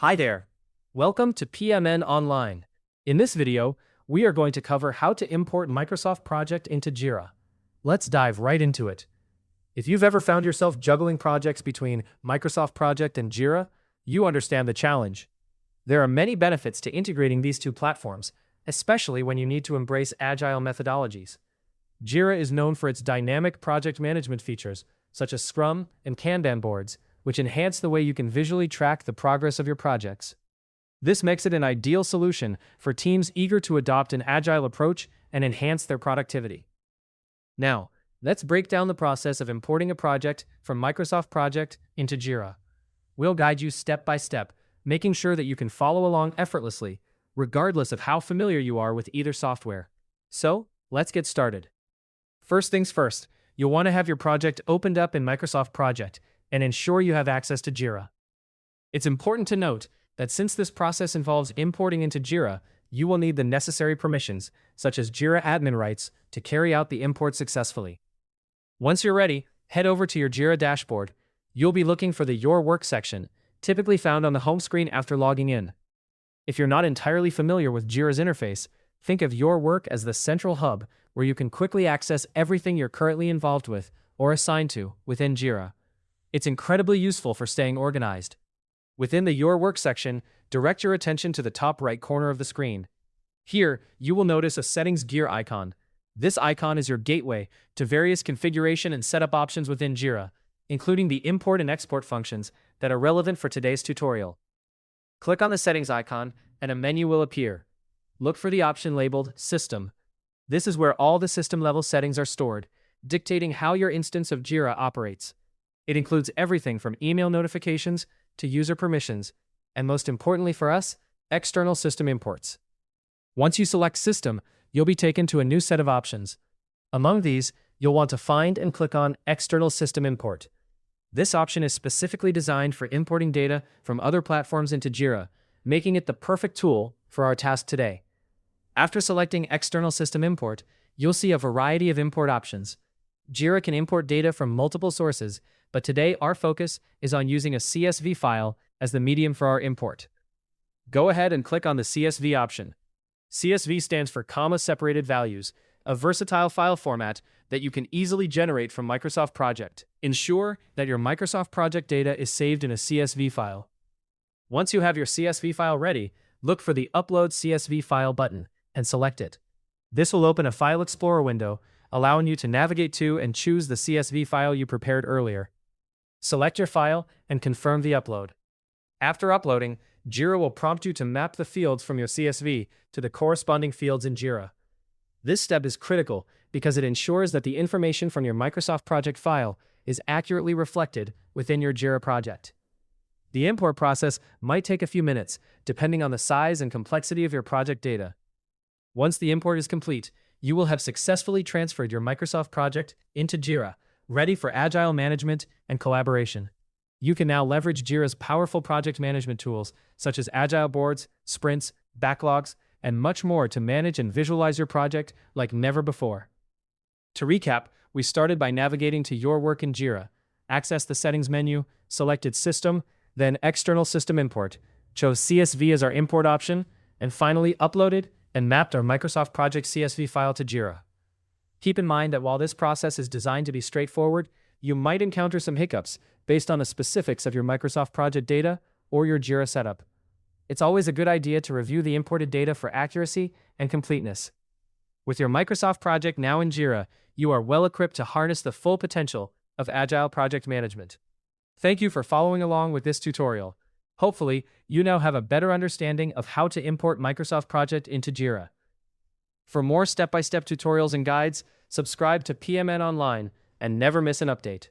Hi there. Welcome to PMN Online. In this video, we are going to cover how to import Microsoft Project into Jira. Let's dive right into it. If you've ever found yourself juggling projects between Microsoft Project and Jira, you understand the challenge. There are many benefits to integrating these two platforms, especially when you need to embrace agile methodologies. Jira is known for its dynamic project management features, such as Scrum and Kanban boards, which enhance the way you can visually track the progress of your projects. This makes it an ideal solution for teams eager to adopt an agile approach and enhance their productivity. Now, let's break down the process of importing a project from Microsoft Project into Jira. We'll guide you step by step, making sure that you can follow along effortlessly, regardless of how familiar you are with either software. So, let's get started. First things first, you'll want to have your project opened up in Microsoft Project and ensure you have access to Jira. It's important to note that since this process involves importing into Jira, you will need the necessary permissions, such as Jira admin rights, to carry out the import successfully. Once you're ready, head over to your Jira dashboard. You'll be looking for the Your Work section, typically found on the home screen after logging in. If you're not entirely familiar with Jira's interface, think of Your Work as the central hub where you can quickly access everything you're currently involved with or assigned to within Jira. It's incredibly useful for staying organized. Within the Your Work section, direct your attention to the top right corner of the screen. Here, you will notice a Settings gear icon. This icon is your gateway to various configuration and setup options within Jira, including the import and export functions that are relevant for today's tutorial. Click on the Settings icon, and a menu will appear. Look for the option labeled System. This is where all the system-level settings are stored, dictating how your instance of Jira operates. It includes everything from email notifications to user permissions, and most importantly for us, external system imports. Once you select System, you'll be taken to a new set of options. Among these, you'll want to find and click on External System Import. This option is specifically designed for importing data from other platforms into Jira, making it the perfect tool for our task today. After selecting External System Import, you'll see a variety of import options. Jira can import data from multiple sources, but today our focus is on using a CSV file as the medium for our import. Go ahead and click on the CSV option. CSV stands for comma-separated values, a versatile file format that you can easily generate from Microsoft Project. Ensure that your Microsoft Project data is saved in a CSV file. Once you have your CSV file ready, look for the Upload CSV File button and select it. This will open a File Explorer window, allowing you to navigate to and choose the CSV file you prepared earlier. Select your file and confirm the upload. After uploading, Jira will prompt you to map the fields from your CSV to the corresponding fields in Jira. This step is critical because it ensures that the information from your Microsoft Project file is accurately reflected within your Jira project. The import process might take a few minutes, depending on the size and complexity of your project data. Once the import is complete, you will have successfully transferred your Microsoft project into Jira, ready for agile management and collaboration. You can now leverage Jira's powerful project management tools, such as agile boards, sprints, backlogs, and much more to manage and visualize your project like never before. To recap, we started by navigating to Your Work in Jira, accessed the Settings menu, selected System, then External System Import, chose CSV as our import option, and finally uploaded and mapped our Microsoft Project CSV file to Jira. Keep in mind that while this process is designed to be straightforward, you might encounter some hiccups based on the specifics of your Microsoft Project data or your Jira setup. It's always a good idea to review the imported data for accuracy and completeness. With your Microsoft Project now in Jira, you are well equipped to harness the full potential of agile project management. Thank you for following along with this tutorial. Hopefully, you now have a better understanding of how to import Microsoft Project into Jira. For more step-by-step tutorials and guides, subscribe to PMN Online and never miss an update.